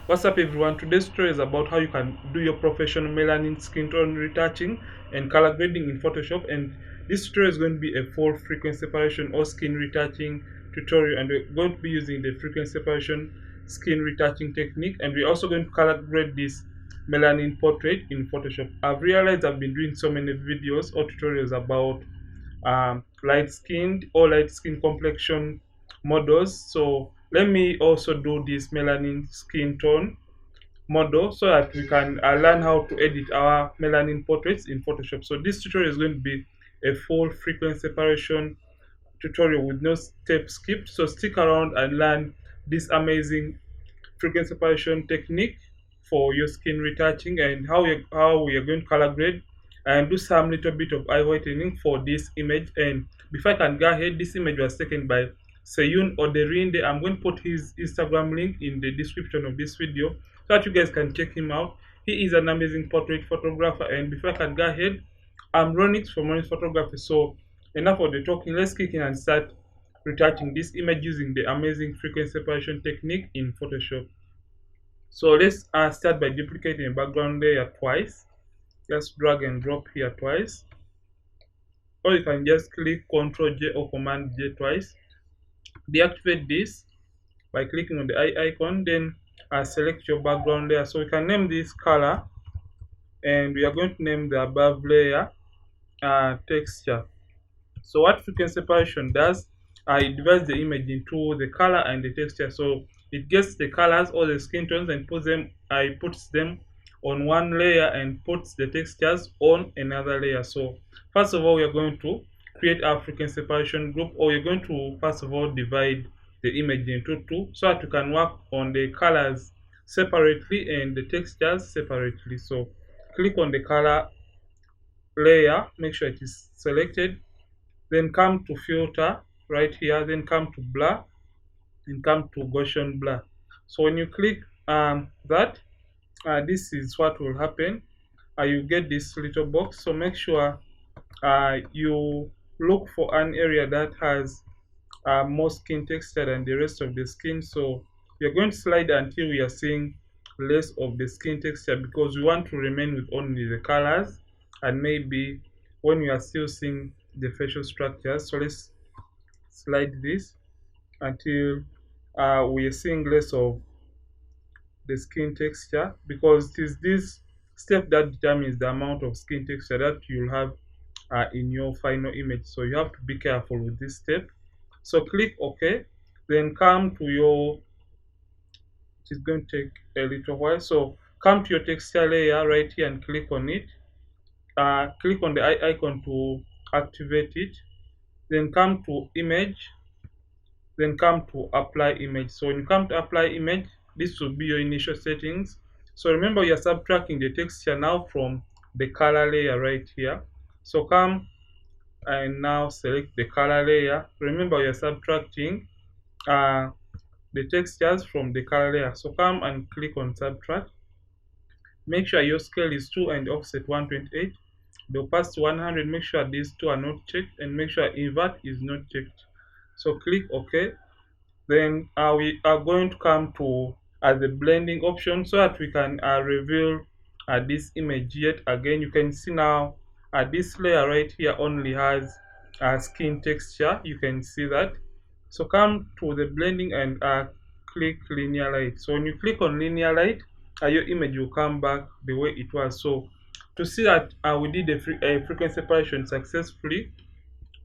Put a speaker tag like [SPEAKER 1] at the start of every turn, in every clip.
[SPEAKER 1] What's up everyone? Today's tutorial is about how you can do your professional melanin skin tone retouching and color grading in Photoshop, and this tutorial is going to be a full frequency separation or skin retouching tutorial, and we're going to be using the frequency separation skin retouching technique, and we're also going to color grade this melanin portrait in Photoshop. I've realized I've been doing so many videos or tutorials about light skinned or light skin complexion models, so let me also do this melanin skin tone model so that we can learn how to edit our melanin portraits in Photoshop. So this tutorial is going to be a full frequency separation tutorial with no step skipped, so stick around and learn this amazing frequency separation technique for your skin retouching, and how we are going to color grade and do some little bit of eye whitening for this image. And before I can go ahead, this image was taken by Seyun Oderinde. I'm going to put his Instagram link in the description of this video so that you guys can check him out. He is an amazing portrait photographer, and before I can go ahead, I'm Ronix from Ronix Photography. So enough of the talking, let's kick in and start retouching this image using the amazing frequency separation technique in Photoshop. So let's start by duplicating the background layer twice. Just drag and drop here twice, or you can just click Ctrl J or Command J twice. Deactivate this by clicking on the eye icon, then select your background layer. So we can name this color, and we are going to name the above layer texture. So what frequency separation does, it divides the image into the color and the texture. So it gets the colors or the skin tones and puts them on one layer and puts the textures on another layer. So first of all, we are going to create our frequency separation group, or you're going to first of all divide the image into two so that you can work on the colors separately and the textures separately. So click on the color layer, make sure it is selected, then come to filter right here, then come to blur, and come to Gaussian blur. So when you click that, this is what will happen. You get this little box, so make sure you look for an area that has more skin texture than the rest of the skin. So we are going to slide until we are seeing less of the skin texture, because we want to remain with only the colors, and maybe when we are still seeing the facial structures. So let's slide this until we are seeing less of the skin texture, because it is this step that determines the amount of skin texture that you'll have in your final image. So you have to be careful with this step. So click OK, then come to your, it is going to take a little while, so come to your texture layer right here and click on it. Click on the eye icon to activate it, then come to image, then come to apply image. So when you come to apply image, this will be your initial settings. So remember, you're subtracting the texture now from the color layer right here. So come and now select the color layer. Remember, you're subtracting the textures from the color layer. So come and click on subtract. Make sure your scale is 2 and offset 128. The opacity 100. Make sure these two are not checked, and make sure invert is not checked. So click OK. Then we are going to come to the blending option so that we can reveal this image yet again. You can see now this layer right here only has skin texture. You can see that. So come to the blending and click linear light. So when you click on linear light, your image will come back the way it was. So to see that we did a frequency separation successfully,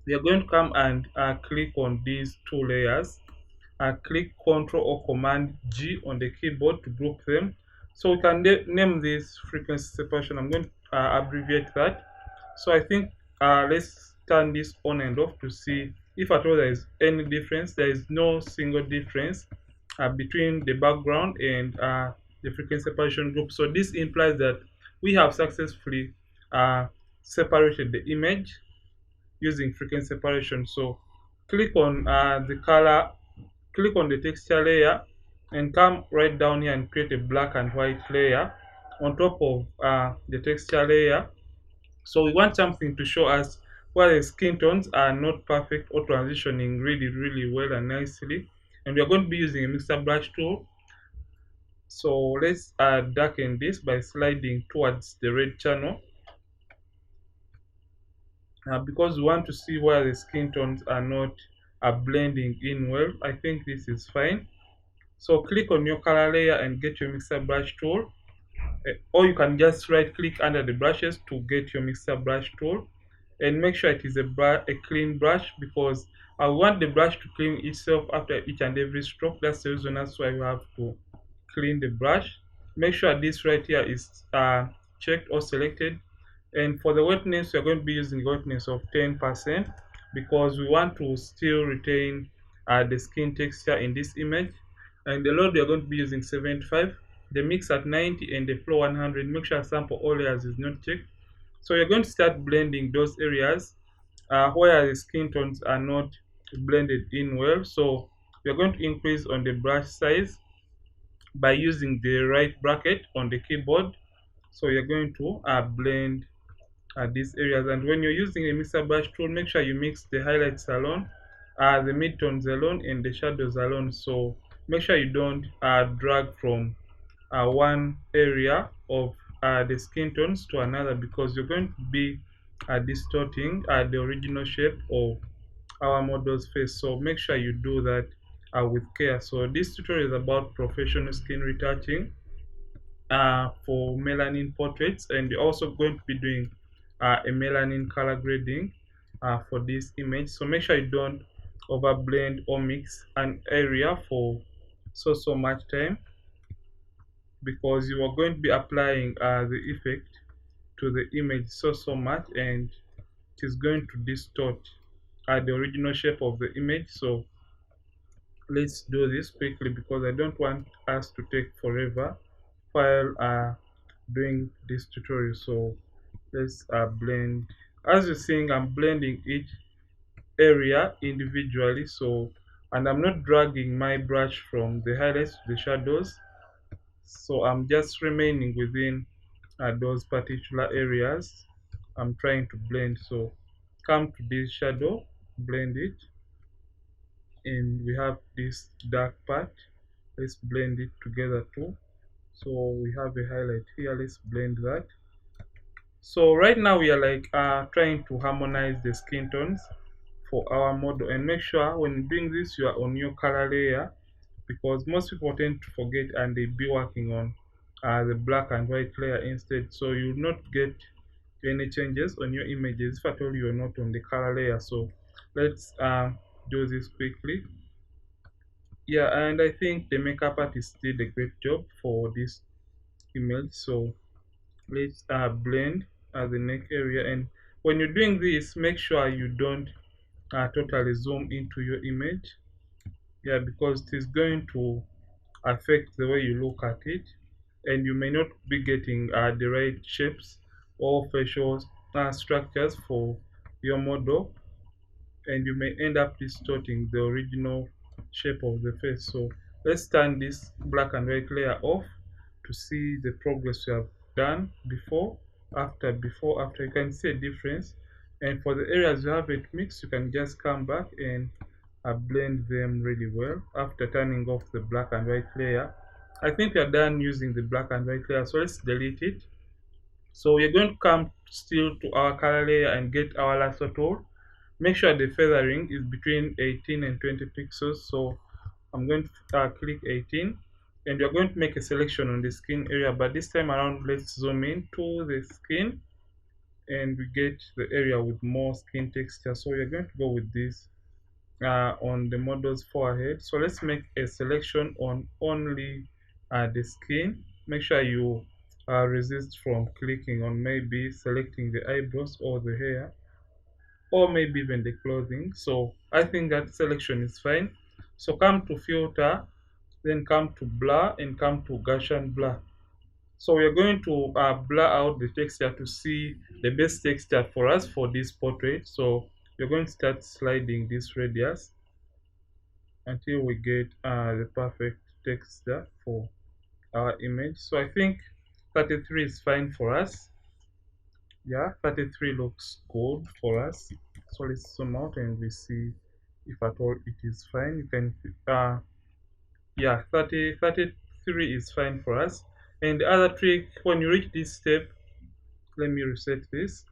[SPEAKER 1] we are going to come and click on these two layers. Click Ctrl or Command G on the keyboard to group them. So we can name this frequency separation. I'm going to abbreviate that. So I think let's turn this on and off to see if at all there is any difference. There is no single difference between the background and the frequency separation group. So this implies that we have successfully separated the image using frequency separation. So click on the color, click on the texture layer, and come right down here and create a black and white layer on top of the texture layer. So we want something to show us where the skin tones are not perfect or transitioning really well and nicely. And we are going to be using a mixer brush tool So let's darken this by sliding towards the red channel, because we want to see where the skin tones are not blending in well. I think this is fine. So click on your color layer and get your mixer brush tool. Or you can just right click under the brushes to get your mixer brush tool, and make sure it is a clean brush, because I want the brush to clean itself after each and every stroke. That's the reason, that's why you have to clean the brush. Make sure this right here is checked or selected. And for the wetness, we're going to be using wetness of 10%, because we want to still retain the skin texture in this image. And the load, we're going to be using 75, the mix at 90, and the flow 100. Make sure sample all layers is not checked. So you're going to start blending those areas where the skin tones are not blended in well. So we're going to increase on the brush size by using the right bracket on the keyboard. So you're going to blend these areas. And when you're using a mixer brush tool, make sure you mix the highlights alone, the midtones alone, and the shadows alone. So make sure you don't drag from one area of the skin tones to another, because you're going to be distorting the original shape of our model's face. So make sure you do that with care. So this tutorial is about professional skin retouching for melanin portraits, and we're also going to be doing a melanin color grading for this image. So make sure you don't overblend or mix an area for so much time, because you are going to be applying the effect to the image so much, and it is going to distort the original shape of the image. So let's do this quickly, because I don't want us to take forever while doing this tutorial. So let's blend. As you're seeing, I'm blending each area individually. So, and I'm not dragging my brush from the highlights to the shadows, so I'm just remaining within those particular areas I'm trying to blend. So come to this shadow, blend it, and we have this dark part. Let's blend it together too. So we have a highlight here, let's blend that. So right now we are like trying to harmonize the skin tones for our model, and make sure when doing this you are on your color layer, because most people tend to forget and they be working on the black and white layer instead. So you will not get any changes on your images if at all you're not on the color layer. So let's do this quickly. Yeah, and I think the makeup artist did a great job for this image. So let's blend the neck area, and when you're doing this, make sure you don't totally zoom into your image. Yeah, because it is going to affect the way you look at it, and you may not be getting the right shapes or facial structures for your model, and you may end up distorting the original shape of the face. So let's turn this black and white layer off to see the progress we have done before after. You can see a difference, and for the areas you have it mixed, you can just come back and blend them really well after turning off the black and white layer. I think we are done using the black and white layer, so let's delete it. So we're going to come still to our color layer and get our lasso tool. Make sure the feathering is between 18 and 20 pixels. So I'm going to click 18, and you're going to make a selection on the skin area, but this time around let's zoom in to the skin and we get the area with more skin texture. So you're going to go with this on the model's forehead. So let's make a selection on only the skin. Make sure you resist from clicking on maybe selecting the eyebrows or the hair, or maybe even the clothing. So I think that selection is fine. So come to filter, then come to blur, and come to Gaussian blur. So we are going to blur out the texture to see the best texture for us for this portrait. So we're going to start sliding this radius until we get the perfect texture for our image. So I think 33 is fine for us. Yeah, 33 looks good for us. So let's zoom out and we see if at all it is fine. You can yeah, 33 3 is fine for us. And the other trick, when you reach this step, let me reset this.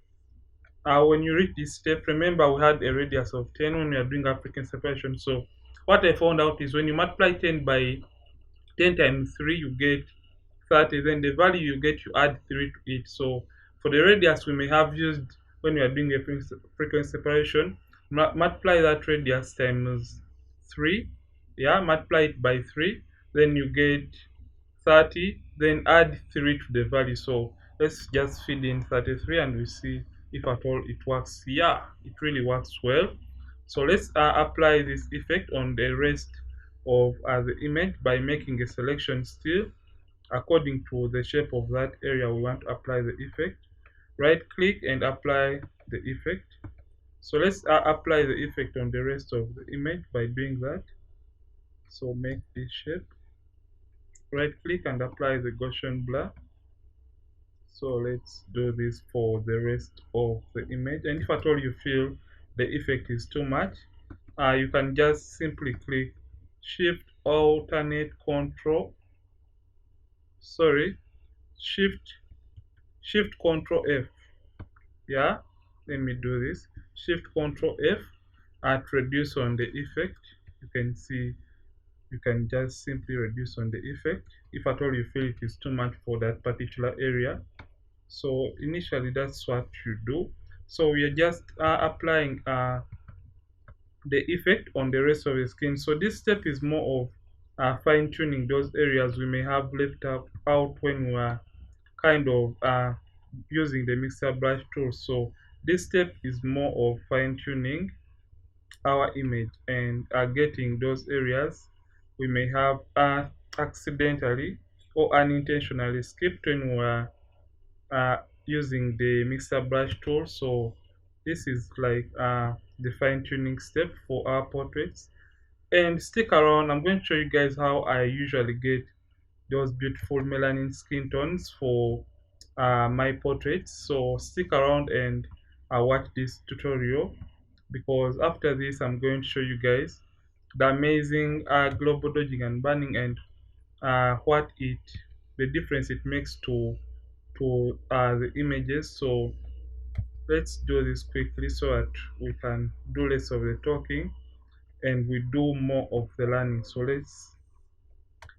[SPEAKER 1] When you reach this step, remember we had a radius of 10 when we are doing our frequency separation. So what I found out is when you multiply 10 by 10 times 3, you get 30. Then the value you get, you add 3 to it. So for the radius we may have used when we are doing a frequency separation, multiply that radius times 3. Yeah, multiply it by 3. Then you get 30. Then add 3 to the value. So let's just feed in 33 and we see if at all it works. Yeah, it really works well. So let's apply this effect on the rest of the image by making a selection still according to the shape of that area we want to apply the effect. Right click and apply the effect. So let's apply the effect on the rest of the image by doing that. So make this shape, right click and apply the Gaussian blur. So let's do this for the rest of the image, and if at all you feel the effect is too much, you can just simply click shift alternate control, sorry, shift control F. Yeah, let me do this. Shift control F at reduce on the effect. You can see you can just simply reduce on the effect if at all you feel it is too much for that particular area. So initially that's what you do. So we are just applying the effect on the rest of the skin. So this step is more of fine tuning those areas we may have left out when we are kind of using the mixer brush tool. So this step is more of fine tuning our image and getting those areas we may have accidentally or unintentionally skipped when we are using the mixer brush tool. So this is like the fine tuning step for our portraits. And stick around, I'm going to show you guys how I usually get those beautiful melanin skin tones for my portraits. So stick around and watch this tutorial, because after this I'm going to show you guys the amazing global dodging and burning and what it the difference it makes to the images. So let's do this quickly so that we can do less of the talking and we do more of the learning. So let's,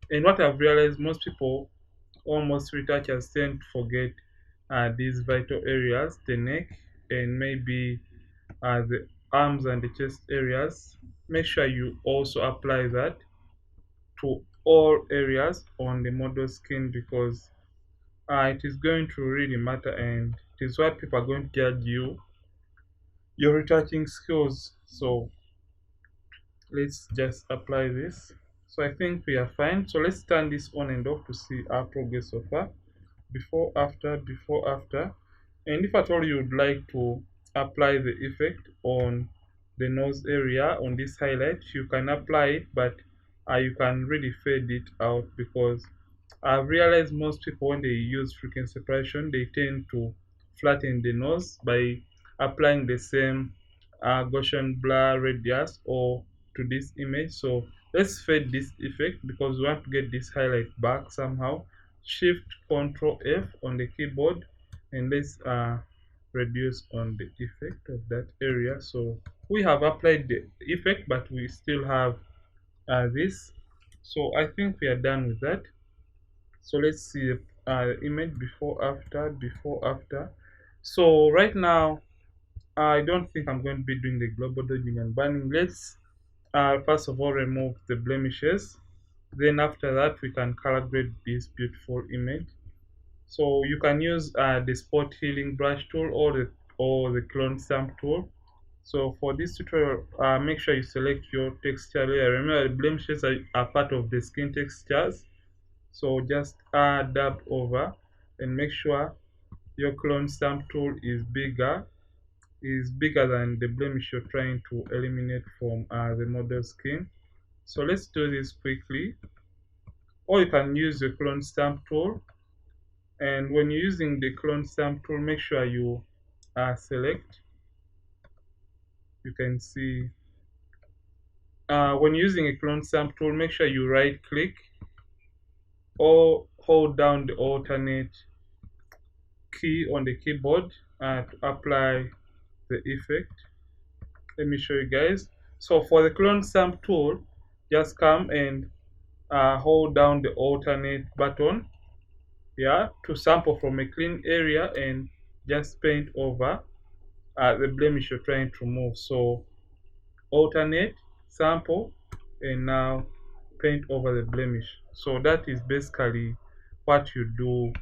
[SPEAKER 1] and what I've realized, most people, almost retouchers, tend to forget these vital areas, the neck and maybe the arms and the chest areas. Make sure you also apply that to all areas on the model skin, because it is going to really matter and it is what people are going to judge your retouching skills. So let's just apply this. So I think we are fine. So let's turn this on and off to see our progress so far. Before, after, before, after. And if at all you would like to apply the effect on the nose area on this highlight, you can apply it, but you can really fade it out, because I've realized most people, when they use frequency separation, they tend to flatten the nose by applying the same Gaussian blur radius or to this image. So let's fade this effect because we want to get this highlight back somehow. Shift Control F on the keyboard and let's reduce on the effect of that area. So we have applied the effect, but we still have this. So I think we are done with that. So let's see the image before, after, before, after. So right now I don't think I'm going to be doing the global dodging and burning. Let's first of all remove the blemishes, then after that we can color grade this beautiful image. So you can use the spot healing brush tool or the clone stamp tool. So for this tutorial, make sure you select your texture layer. Remember, the blemishes are part of the skin textures. So just dab over and make sure your clone stamp tool is bigger than the blemish you're trying to eliminate from the model skin. So let's do this quickly. Or you can use the clone stamp tool, and when you're using the clone stamp tool, make sure you select. You can see when using a clone stamp tool, make sure you right click or hold down the alternate key on the keyboard to apply the effect. Let me show you guys. So for the clone stamp tool, just come and hold down the alternate button, yeah, to sample from a clean area and just paint over the blemish you're trying to remove. So alternate, sample, and now paint over the blemish. So that is basically what you do.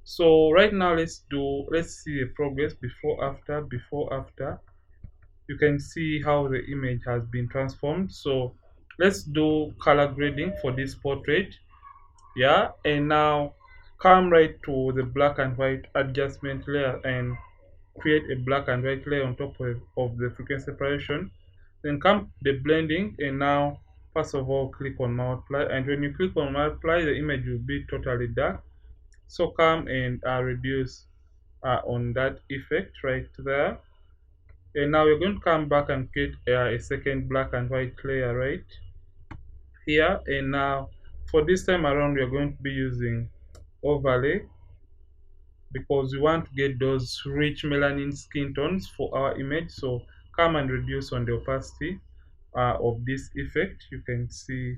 [SPEAKER 1] So right now let's see the progress before after. You can see how the image has been transformed. So let's do color grading for this portrait, yeah. And now come right to the black and white adjustment layer and create a black and white layer on top of the frequency separation. Then come to the blending, and now first of all click on multiply, and when you click on multiply the image will be totally dark. So come and reduce on that effect right there. And now we're going to come back and create a second black and white layer right here. And now for this time around we are going to be using overlay, because we want to get those rich melanin skin tones for our image. So come and reduce on the opacity of this effect. You can see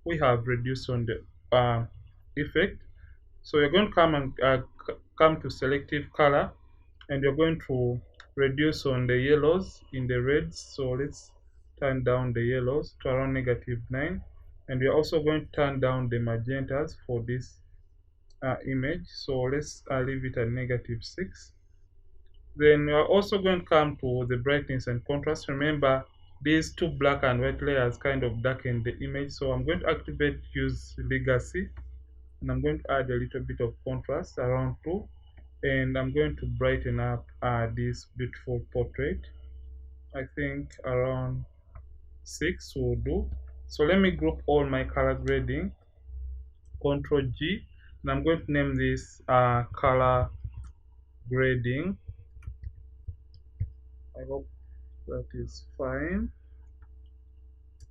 [SPEAKER 1] we have reduced on the effect. So you're going to come and come to selective color, and you're going to reduce on the yellows in the reds. So let's turn down the yellows to around -9, and we're also going to turn down the magentas for this image. So let's leave it at -6. Then we're also going to come to the brightness and contrast. Remember, these two black and white layers kind of darken the image, so I'm going to activate use legacy, and I'm going to add a little bit of contrast around 2, and I'm going to brighten up this beautiful portrait. I think around 6 will do. So let me group all my color grading, Control G, and I'm going to name this color grading. I hope that is fine.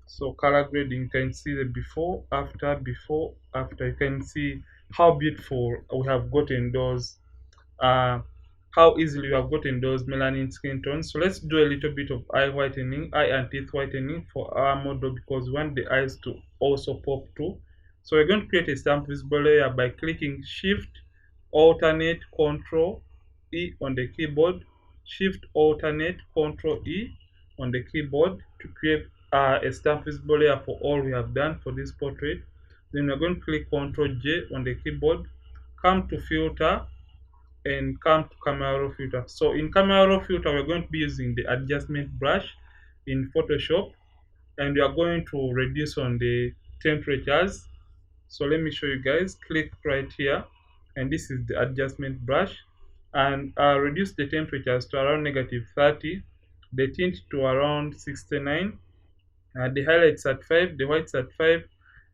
[SPEAKER 1] So color grading, you can see the before after. You can see how beautiful we have gotten those uh, how easily we have gotten those melanin skin tones. So let's do a little bit of eye whitening, eye and teeth whitening for our model, because we want the eyes to also pop too. So we're going to create a stamp visible layer by clicking Shift, Alternate, Control E on the keyboard, Shift, Alternate, Control E on the keyboard to create a stamp visible layer for all we have done for this portrait. Then we're going to click Control J on the keyboard, come to Filter, and come to camera raw filter. So in camera raw filter we're going to be using the adjustment brush in Photoshop, and we are going to reduce on the temperatures. So let me show you guys. Click right here, and this is the adjustment brush, and reduce the temperatures to around -30, the tint to around 69, the highlights at 5, the whites at 5,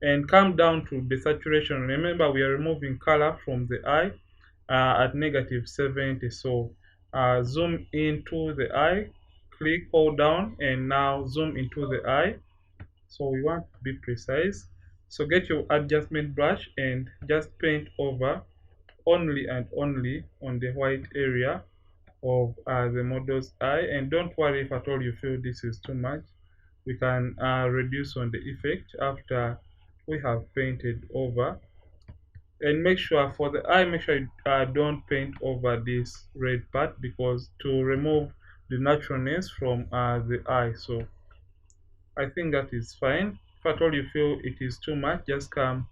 [SPEAKER 1] and come down to the saturation. Remember, we are removing color from the eye at -70. So zoom into the eye, click, hold down, and now zoom into the eye. So we want to be precise. So get your adjustment brush and just paint over only and only on the white area of the model's eye. And don't worry if at all you feel this is too much. We can reduce on the effect after we have painted over. And make sure for the eye, make sure you don't paint over this red part, because to remove the naturalness from the eye. So I think that is fine. If at all you feel it is too much, just come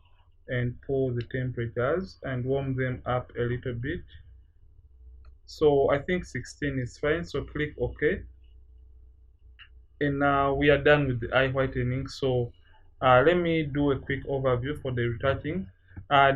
[SPEAKER 1] and pull the temperatures and warm them up a little bit. So I think 16 is fine, so click OK. And now we are done with the eye whitening. So let me do a quick overview for the retouching.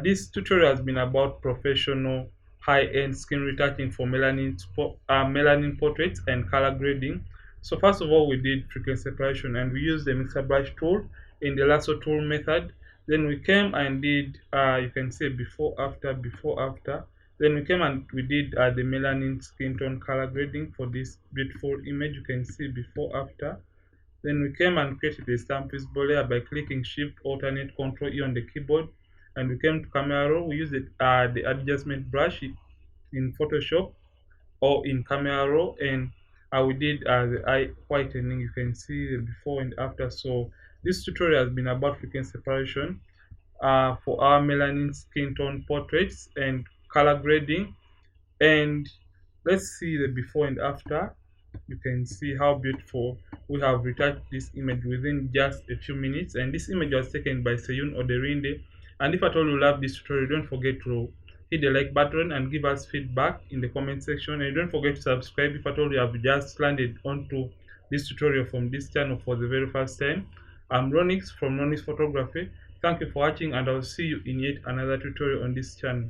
[SPEAKER 1] This tutorial has been about professional high-end skin retouching for melanin portraits and color grading. So first of all, we did frequency separation, and we used the mixer brush tool in the lasso tool method. Then we came and did you can see before after. Then we came and we did the melanin skin tone color grading for this beautiful image. You can see before after. Then we came and created a stamp visible layer by clicking Shift, Alternate, Control E on the keyboard. and we came to camera roll. We used the adjustment brush in Photoshop or in camera raw, and we did the eye whitening. You can see the before and after. So this tutorial has been about frequency separation for our melanin skin tone portraits and color grading. And let's see the before and after. You can see how beautiful we have retouched this image within just a few minutes, and this image was taken by Seyun Oderinde. And if at all you love this tutorial, don't forget to hit the like button and give us feedback in the comment section, and don't forget to subscribe if at all you have just landed onto this tutorial from this channel for the very first time. I'm Ronix from Ronix Photography. Thank you for watching, and I'll see you in yet another tutorial on this channel.